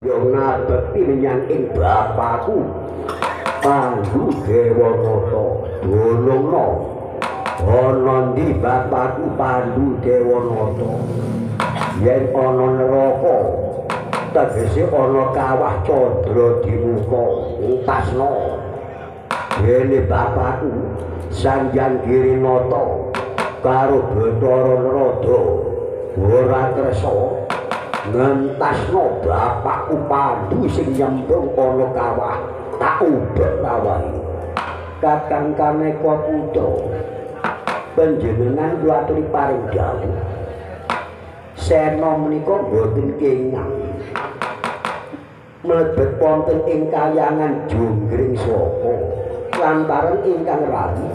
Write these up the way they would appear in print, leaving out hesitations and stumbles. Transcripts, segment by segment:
yo ngabekti menyang ing bapakku Pandhu Dewanata dolongno ana ndi bapakku Pandhu Dewanata yen ana neraka tegese ana kawah candra dimuka entasno dene bapakku Sanjang Girinata karo Bathara Narada ora kersa ngentasno bapakku Pandhu sing nyemplung ana kawah tak ubek tawahi Kakang Kaneka Putra panjenengan kula aturi paring dawuh sena menika boten kenging mlebet wonten ing kahyangan Jonggring Saka lantaran ingkang rali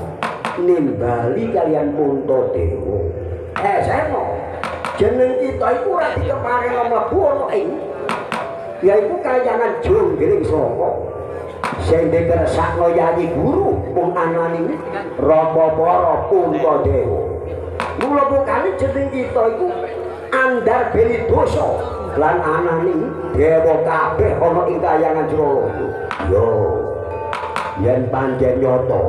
nimbali kalian Puntadewa sena jeneng kita iku ora dikeparing mlebu ana ing yaiku kahyangan Jonggring Saka sing dikersakno Yayi Guru mung anane Rama Puntadewa mula bukane jeneng kita iku andar beli dosa lan anane dewa kabeh ana ing kahyangan Jrolaya yo yen pancen nyata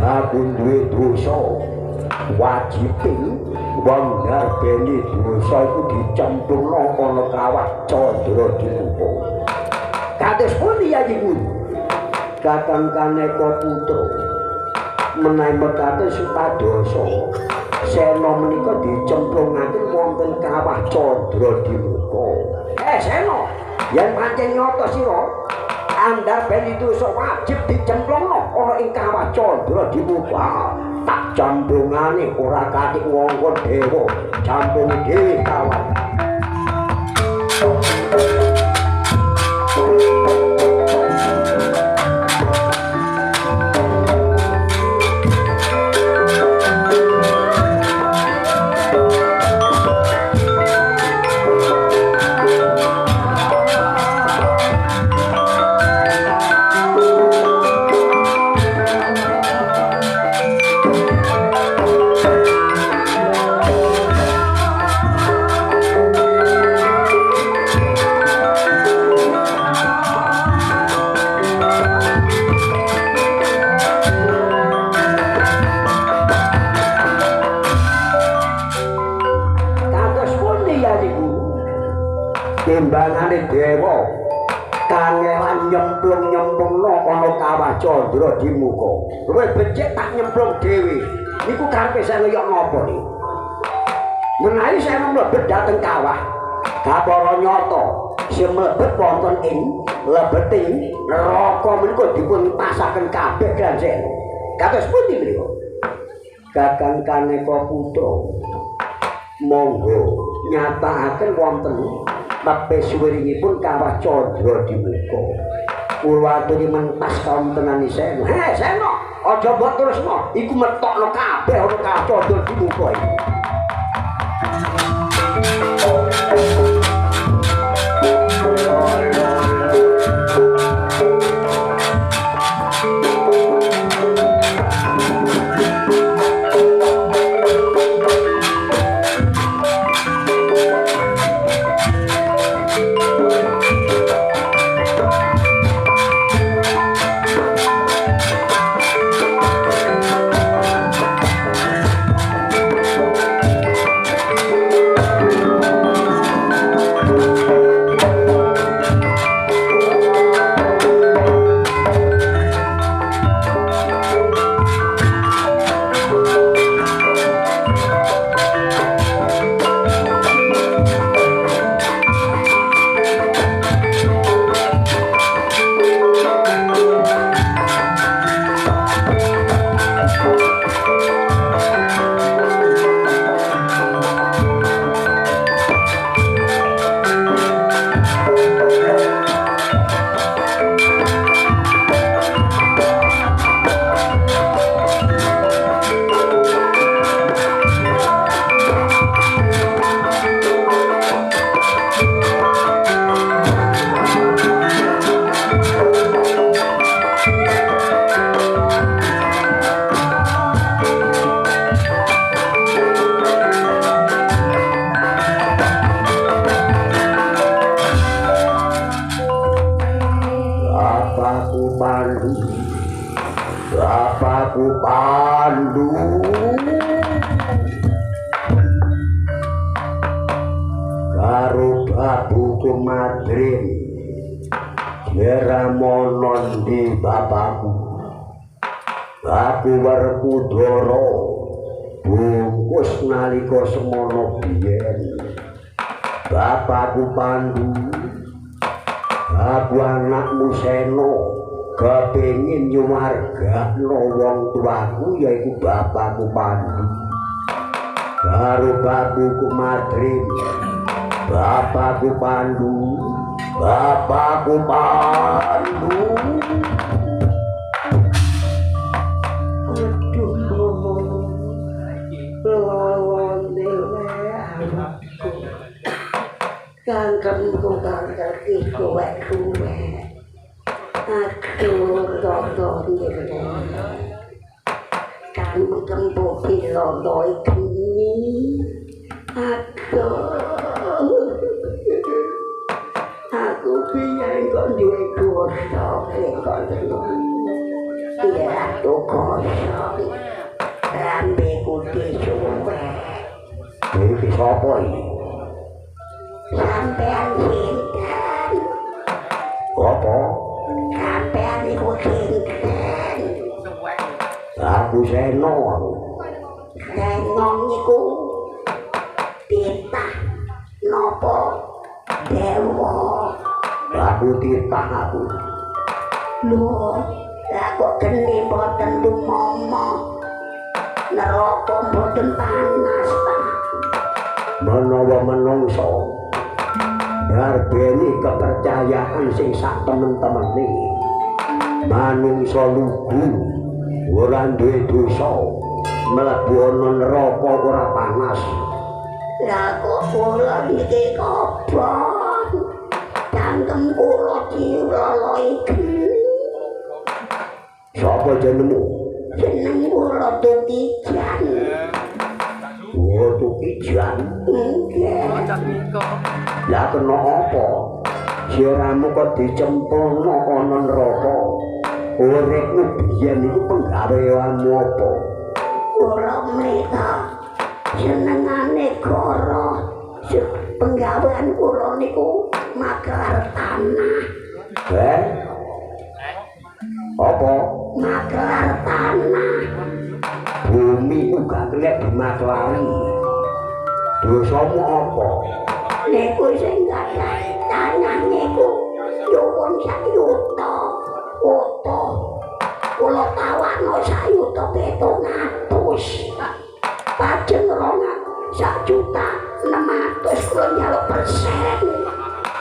aku duwe dosa wajib wong ndarbeni dosa iku dicemplungno ana kawah candra dimuka kados pundi Yayi Guru Kakang Kaneka Putra menawi mekaten supadosa sena menika dicemplungaken wonten kawah candra dimuka sena yen pancen nyata sira andar ben dosa wajib dicemplungno ana ing kawah candra dimuka tak camplungane ora kathik wongkon dewa camplunge dhewe kawan timbangane dewa kangelan nyemplung-nyemplungno ana kawah candra dimuka luwih becik tak nyemplung dhewe niku karepe saya kaya napa niku menawi saya mlebet dhateng kawah kapara nyata sing mlebet wonten ing lebeting neraka menika dipun pasaken kabeh kanjeng kados pundi menika Kakang Kaneka Putra monggo nyatakaken wonten tepe suwiringipun kawah candra dimuka kula aturi mentas kawontenan Sena Sena aja mbok terusno iku metokno kabeh ana kawah candra dimuka iki Pandu, bapakku Pandu. Karo babuku Madrim, Jeramonon di bapakku. Aku Werkudara, bungkus nalika semono biyen. Bapakku Pandu, aku anakmu Seno, kepengin nyuwargakno wong tuaku yaiku bapakku Pandu. Karo babuku Madrim, bapakku Pandu, bapakku Pandu. Kangkemku kangkep kuwe-kuwe. Aduh, rodo ngene. Kangkemku pilondo iki. Aduh. Aku biyen kok duwe dosa kok ngono. Iya, kosong. Rambeku disuwe. Iki sapa iki? Sampean sinten? Apa? Sampean iku sinten? Aku Seno. Seno niku titah napa dewa? Aku titah aku. Lho, lah kok geni boten dumomo. Neraka boten panas ta. Menawa menungso ndarbeni kepercayaan sing sak temen-temene manungsa lugu ora duwe dosa mlebu ana neraka ora panas. Lah kok kula niki kobong cangkem kula diroloi geni. Sapa jenengmu? Jeneng kula Tukijan. Oh, Tukijan. Nggih. Lah kena apa? Siramu kok dicemplungno ana neraka. Uripmu biyen iku penggaweanmu apa? Kula menika jenengane Goro. Penggawean kula niku makelar tanah. Apa? Makelar tanah. Bumi ku gak kelek dimaklari. Dosamu apa? Niku sing gadah tanah niku nyuwun sak yuta. Foto. Kula tawano sak yuta 700. Pajeng rong 1.600.000 kula nyaluk persen.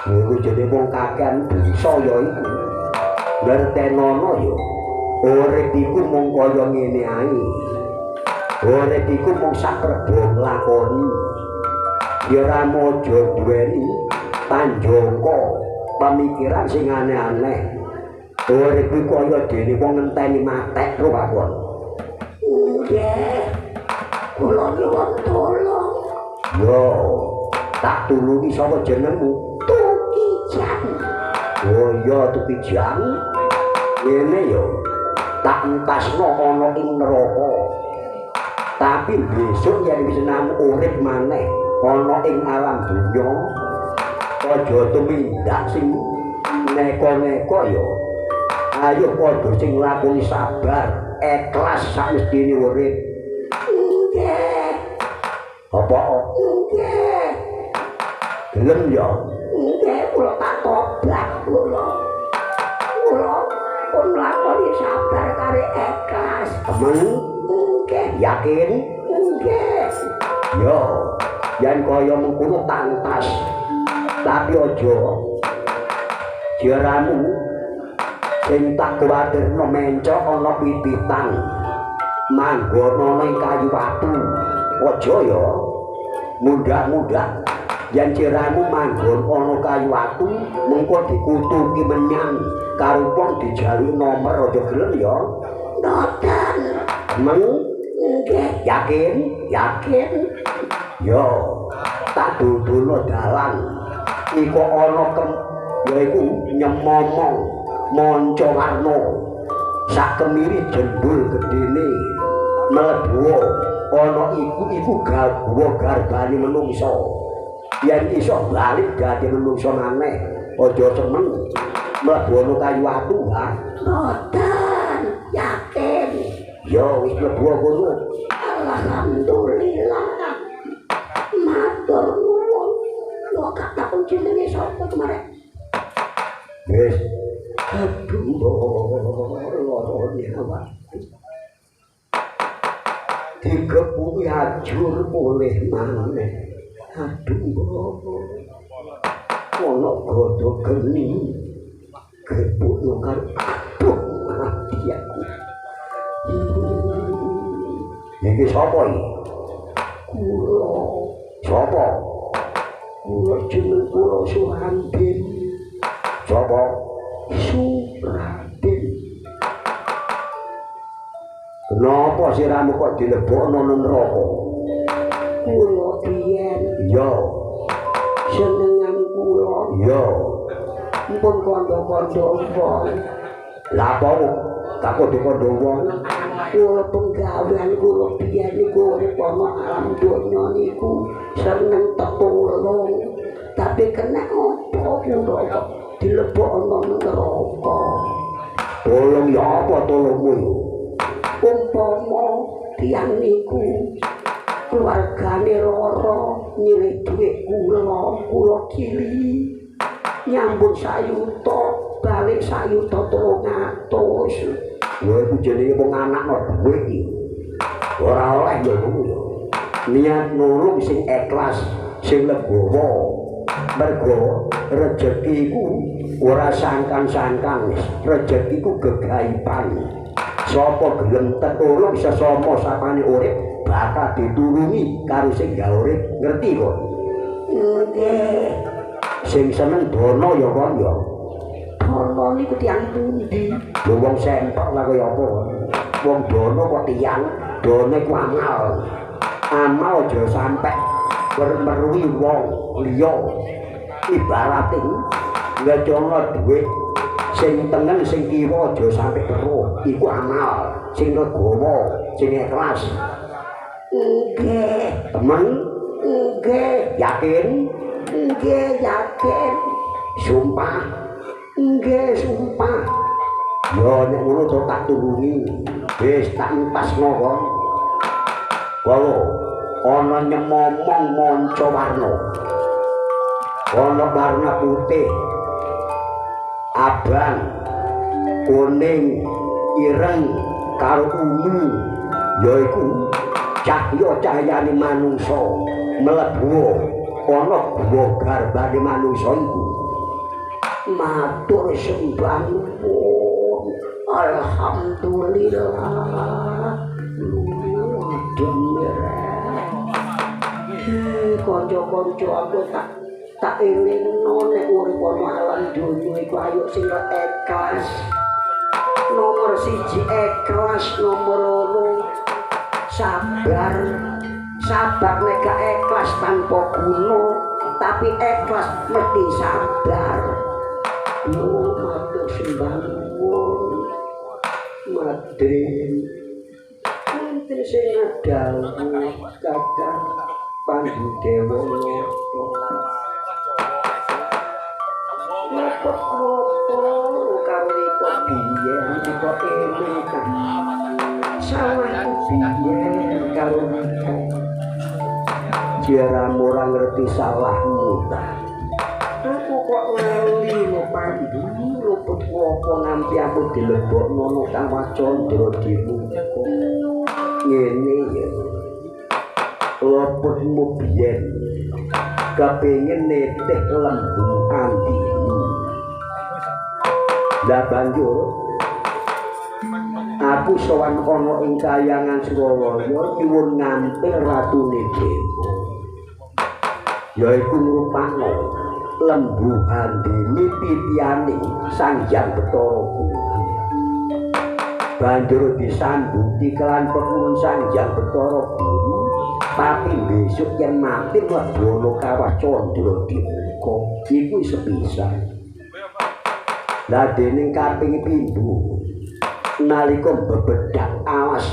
Niku jenenge wong kakean dosa ya iku. Ngertenono ya. Urip iku mung kaya ngene ae. Urip iku mung sakrebo nglakoni. Ya ora mojo duweni panjangka pemikiran sing aneh-aneh. Urip iku kaya dene wong ngenteni matek lho Pak. Nggih. Kula nyuwun tolong. Yo, tak tulungi sapa jenengmu? Tukijan. Oh iya Tukijan. Ngene yo. Tak entasno ana ing neraka. Tapi besok yen wis nang urip maneh ana ing alam dunya, aja tumindak sing neko-neko ya. Ayo padha sing lakoni sabar, ikhlas sak mestine urip. Nggih. Apa? Nggih. Gelem ya? Nggih, kula tak tobat kula. Kula pun lakoni sabar karo ikhlas. Temen? Nggih. Yakin? Nggih. Yo, yen kaya mengkono tantas. Tapi aja jaramu sing tak kuwatirno mencok ana pititan. Manggono ning kayu watu. Aja ya. Mudah-mudah yen jaramu manggon ana kayu watu, mengko dikutuki menyang karo wong dijaluk nomor aja gelem ya. Mboten. Meng Nggih. yakin? Yakin. Yo, tak duduno dalan. Iku ana yaiku nyemomong monco warna sak kemiri jendul gedene mlebu ana iku gawa garbane menungso yen iso balik dadi menungso maneh aja temen mlebu ana kayu watu ha Boten yakin. yo wis mlebu kono Alhamdulillah. Matur nuwun. Lho kata jenenge sapa kemarin? wis aduh lorone awak dikepuki ajur oleh maneh aduh ono godho geni kepukno karo aduh mati aku iki sapa iki kula sapa kula jeneng kula Suhandin sapa Suradin kenapa siramu kok dilebokno nang neraka Kula biyen iya senengan kula iya pun kandha-kandha wong. lha apa tak kondo wong Kula penggawean kula biyen niku urip ana alam donya niku seneng tepung lelong. Tapi kena apa kula kok dilebokno nang neraka. tolong ya apa tolongmu Umpama tiyang niku keluargane lara nyilih dhuwit kula kili nyambung sayuta balik sayuta 300. kowe iku jenenge wong anakno dhuwit iki ora oleh ya ngono ya niat nulung sing ikhlas sing legowo mergo rezekiku ora sangkan-sangkan rezekiku gegaiban sapa gelem tetulung sesama sapane urip bakal ditulungi karo sing gawe urip ngerti kok Nggih. sing seneng dono ya kon ya Dono niku tiyang pundi? lho wong sentok lah kaya apa wong dono kok tiyang dono iku amal aja sampe merui wong liya ibarating ngecono dhuwit sing tengen sing kiwa aja sampe keruh iku amal sing legowo sing ikhlas Nggih. temen Nggih. yakin Nggih yakin. sumpah Nggih sumpah. yo nek ngono to tak tulungi wis tak entasno kon wae ana nyemomong manca warna ana warna putih abang kuning ireng karo ungu yaiku cahya cahyane manungsa mlebu ana guwa garbane manungsa iku Matur sembah nuwun. Alhamdulillah. Kanca-kanca aku tak elingno nek urip ana alam donya iku ayo sing ikhlas. Nomor 1 ikhlas, nomor 2 sabar. Sabar nek gak ikhlas tanpa guna, tapi ikhlas mesti sabar. Matur sembah nuwun. Madrin. Mantri sing dawuh Kakang Pandhawana. Ngopo-ngopo karo kok biyen kok eling kan. Salahku biyen karo jaramu ora ngerti salahmu ta. Aku kok lali lho Pandu, luput apa nganti aku dilebokno nang Kawah Candra Dimuka. Ngene ya. Luputmu biyen kepengin netih lembung andimu. Lah banjur aku sowan ana ing Kahyangan Surawaya nyuwun ngampil ratune Dewa. Yaiku ngrupakno lembu andini titiane Sang Hyang Bathara Guru. Banjur disambut kelan pepurun Sang Hyang Bathara Guru. Tapi besok yang mati mlebu Kawah Candra Dimuka iku sepisan. Lah dening kaping pindho nalika bebedak alas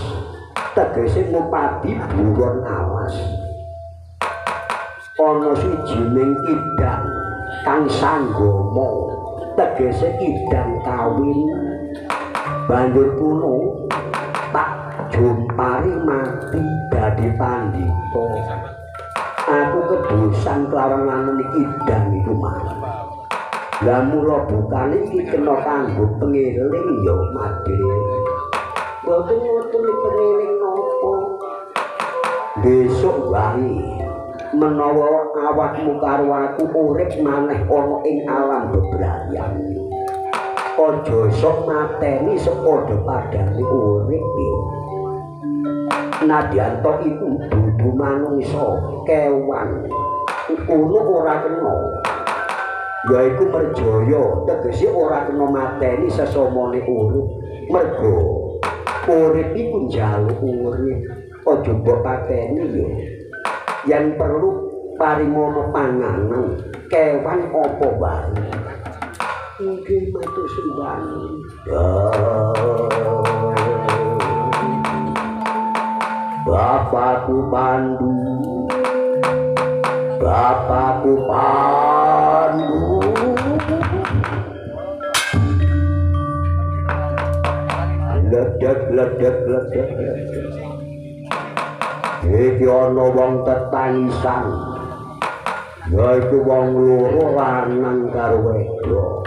tegese ngupadi buron alas ana sijining idang kang sanggama tegese idang kawin banjur kuno tak jumpari mati dadi pandhita aku kedosan kelawan iki idang iku mah lah mula bukane iki kena kanggo pengeling ya Made boten ngoten pengeling napa besok wae menawa awakmu karo aku urip maneh ana ing alam bebrayan aja sok mateni sepadha padane urip ya nadyan to iku dudu manungsa kewan ngono ora kena yaiku merjaya tegese ora kena mateni sesamane urip mergo urip iku njaluk urip aja mbok pateni ya yen perlu parimono panganan kewan apa wae iki matur suwun Bapakku Pandu Bapakku Pandu ledek iki ana wong tetangisan yaiku wong loro lanang karo wedok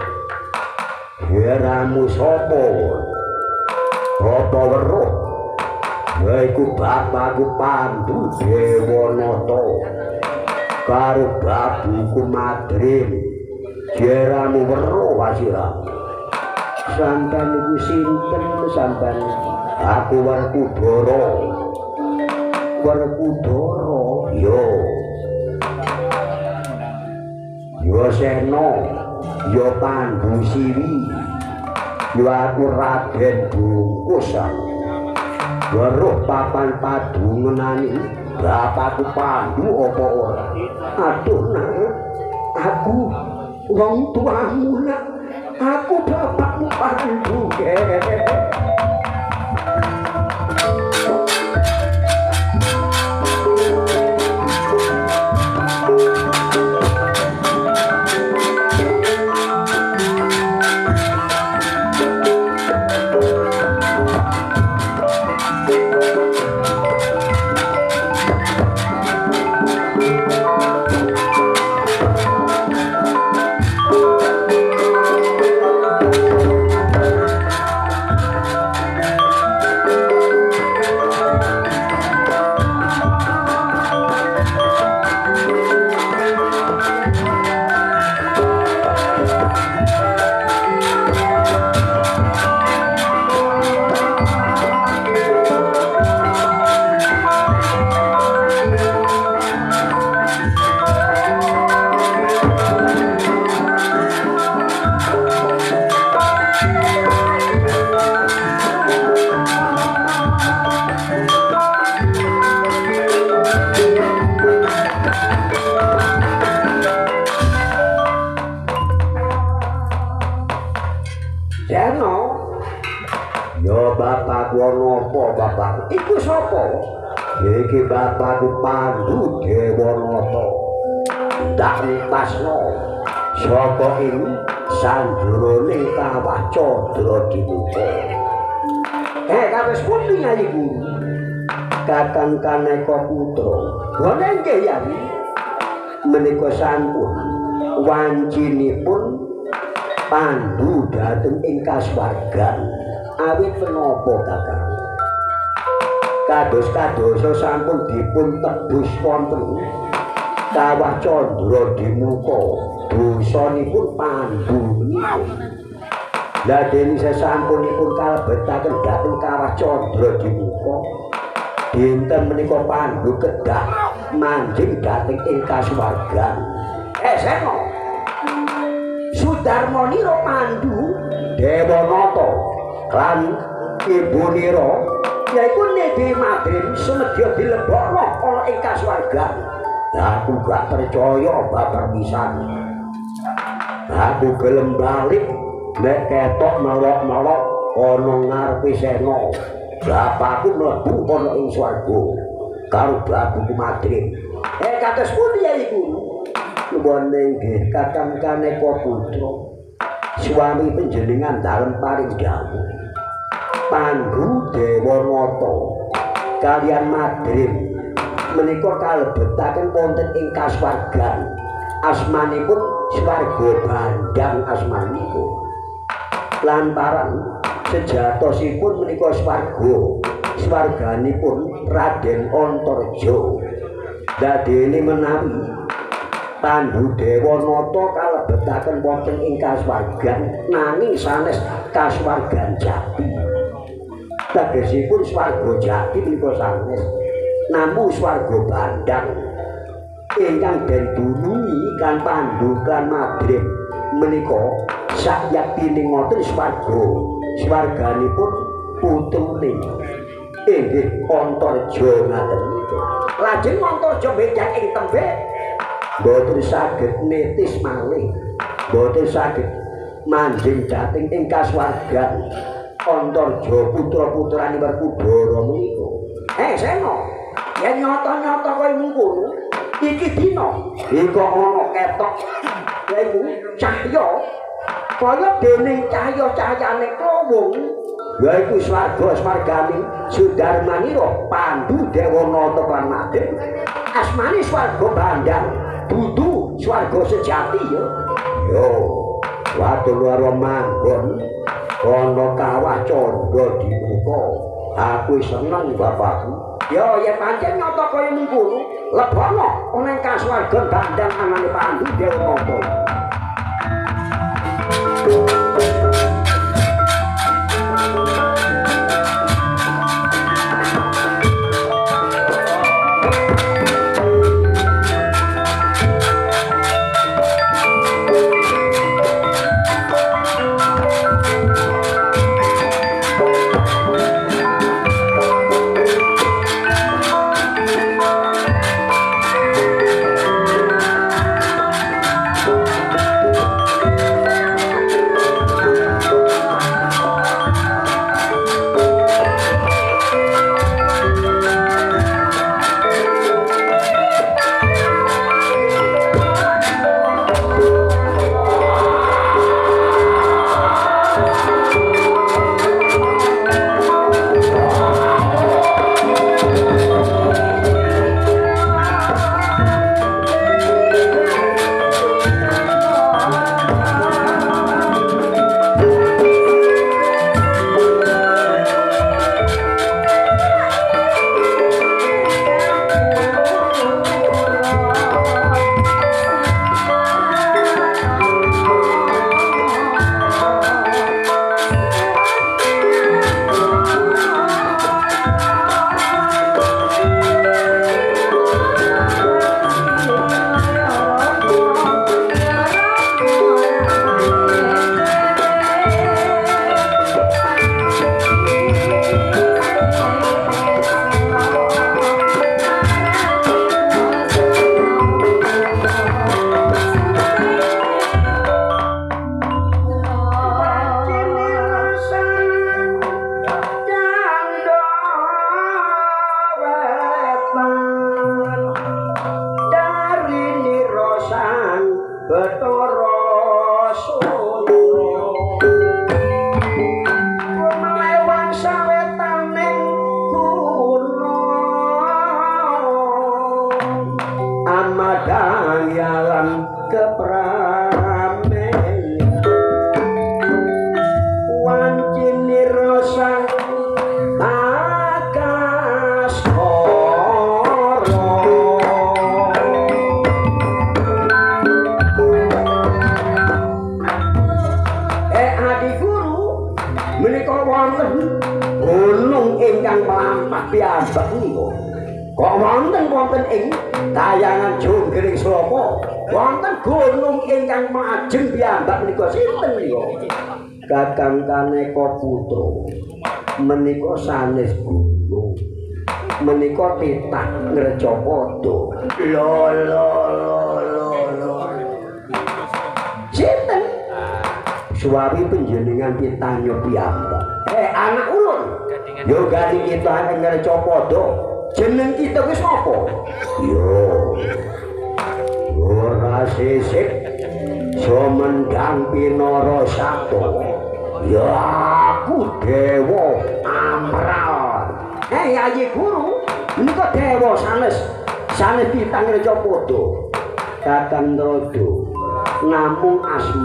heramu sapa apa weruh yaiku bapakku Pandu Dewanata karo babuku Madrim jeramu weruh wasira sampeyan iku sinten sampeyan aku Werkudara yo Sena yo Pandu Siri yo aku Raden Bungkusan weruh papan padununane bapakku Pandu apa ora aduh nak aku wong tuamu nak aku bapakmu Pandu iku sapa iki bapakku Pandu Dewanata ndak nipasno saka ing sanjroning kawah Candra Dimuka kawis pundi Nyai Guru Kakang Kaneka Putra ngene nggih Yai menika sampun wancinipun Pandu dhateng ing kasuwargan awit menapa Kakang kados-kadosa sampun dipun tebus wonten kawah Candra Dimuka dosanipun Pandu niku la dene sasampunipun kalebetaken dhateng kawah Candra Dimuka dinten menika Pandu kedah manjing dhateng ing kasuwargan Sena Sudarmanira Pandu Dewanata lan ibunira yaiku Nedi Madrim sumedya dilebokno ana ing kasuwargan. Aku gak percaya babar pisan. Aku gelem balik nek ketok melok-melok ana ngarepe Sena bapakku mlebu ana ing swarga karo babuku Madrim kados pundi ya iku nuwun nggih Kakang Kaneka Putra suami panjenengan dalem paring dawuh Pandhu Dewanata kaliyan Madrim menika kalebetaken wonten ing kasuwargan asmanipun Swarga Bandang asmanipun lantaran sejatosipun menika swarganipun Raden Antarja dadene menawi Pandhu Dewanata kalebetaken wonten ing kasuwargan nanging sanes kasuwargan jati tegesipun Swarga Jati menika sanes namung Swarga Bandang ingkang den dunungi kan Pandhu kan Madrim menika sakyatine ngoten swarganipun putrune inggih Antarja ngaten niku lajeng Antarja benjang ing tembe boten saged netis malih boten saged manjing dating ing kasuwargan Antarja putra-putrane Werkudara menika Sena yen nyata-nyata kaya mengkono iki dina iki ana ketok yaiku cahya kaya dening cahya-cahyane klowung yaiku swargane Sudarmanira Pandhu Dewanata lan Madrim asmane Swarga Bandang dudu swarga sejati ya yo watu loro manggon ana kawah candra di muka aku seneng bapakku yo yen pancen nyata kaya mengkono lebono ana ing kasuwargan Bandang anane Pandhu Dewanata wonten ing Kayangan Jonggring Slopo wonten gunung ingkang majeng piyambak menika sinten menika Kakang Kaneka Putra menika sanes gunung menika titah Ngrecapada lho sinten suami penjenengan pitanyo piyambak. Anak ulun. Yo gani kita akan ngereco podo. Jeneng kita wis apa? Yo. Ora sisik. Somendang Pinara Sato. Ya aku Dewa Amral. Aji Guru, menika dewa sanes pitang reca padha. Kakang Rodo namung asma